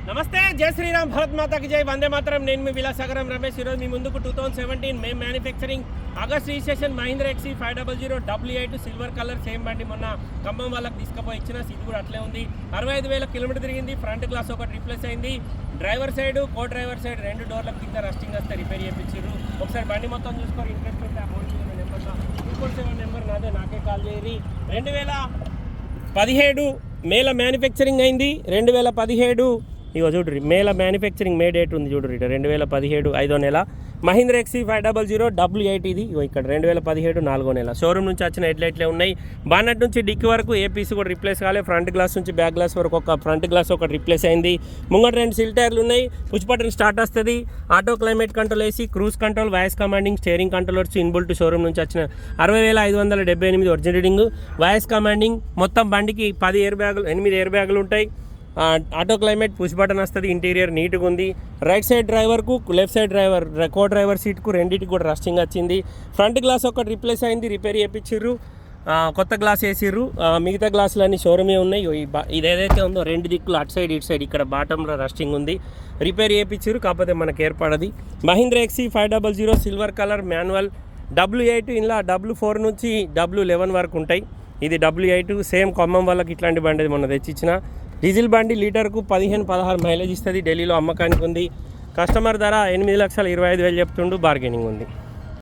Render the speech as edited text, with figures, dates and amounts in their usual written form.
నమస్తే, జై శ్రీరామ్, భరత్ మాతాకి జై, వందే మాతరం. నేను మీ విలాసాగరం రమేష్. ఈరోజు మీ ముందుకు 2017 మే manufacturing August registration Mahindra XC 500 W8 silver colour same బండి. మొన్న ఖమ్మం వాళ్ళకి తీసుకుపోయి ఇచ్చిన ఇది కూడా అట్లే ఉంది. 65,000 కిలోమీటర్ తిరిగింది. ఫ్రంట్ గ్లాస్ ఒకటి రీప్లేస్ అయింది. Driver side, co driver side 2 డోర్లకు కింద రస్టింగ్ వస్తే రిపేర్ చేయించారు. ఒకసారి బండి మొత్తం చూసుకొని ఇంట్రెస్ట్ ఉంటే అమౌంట్ నెంబర్ 247 నెంబర్ నాదే, నాకే కాల్ చేయరి. 2017 మేల మ్యానుఫ్యాక్చరింగ్ అయింది. 2017 ఇగో చూడ్రి, మేల మ్యానుఫ్యాక్చరింగ్ మే డేట్ ఉంది చూడ్రి. 2017 5వ నెల మహీంద్రా XC 500 W8 ఇది. ఇగో ఇక్కడ 2017 4వ నెల. షోరూమ్ నుంచి వచ్చిన హెడ్లైట్లే ఉన్నాయి. బానట్ నుంచి డిక్కి వరకు ఏ పీస్ కూడా రిప్లేస్ కాలే. ఫ్రంట్ గ్లాస్ నుంచి బ్యాక్ గ్లాస్ వరకు ఒక ఫ్రంట్ గ్లాస్ ఒకటి రిప్లేస్ అయింది. ముంగట 2 సిల్ టైర్లు ఉన్నాయి. పుష్ బటన్ స్టార్ట్ వస్తుంది. Auto climate control AC, cruise control, voice commanding, steering controllers inbuilt. Showroom నుంచి వచ్చిన 60,578 ఒరిజినల్ రీడింగ్, వాయిస్ కమాండింగ్. మొత్తం బండికి 8 ఎయిర్ బ్యాగులు ఉంటాయి. ఆటో క్లైమేట్, పుష్ బటన్ వస్తుంది. ఇంటీరియర్ నీట్గా ఉంది. రైట్ సైడ్ డ్రైవర్కు, లెఫ్ట్ సైడ్ కో డ్రైవర్ సీట్కు రెండింటికి కూడా రస్టింగ్ వచ్చింది. ఫ్రంట్ గ్లాస్ ఒకటి రిప్లేస్ అయింది, రిపేర్ చేయించారు. కొత్త గ్లాస్ వేసిర్రు. మిగతా గ్లాసులన్నీ షోరూమే ఉన్నాయి. ఇది ఏదైతే ఉందో 2 దిక్కులు అటు సైడ్ ఇటు సైడ్ ఇక్కడ బాటంలో రస్టింగ్ ఉంది. రిపేర్ చేయించారు, కాకపోతే మనకు ఏర్పడది. Mahindra XC 500 silver colour manual W8. ఇలా W4 నుంచి W11 వరకు ఉంటాయి. ఇది W8 సేమ్ ఖమ్మం వాళ్ళకి ఇట్లాంటి బండి మొన్న తెచ్చిచ్చిన. డీజిల్ బండి లీటర్కు 15-16 మైలేజ్ ఇస్తుంది. ఢిల్లీలో అమ్మకానికి ఉంది. కస్టమర్ ధర 8,25,000 చెప్తుండు. బార్గెనింగ్ ఉంది.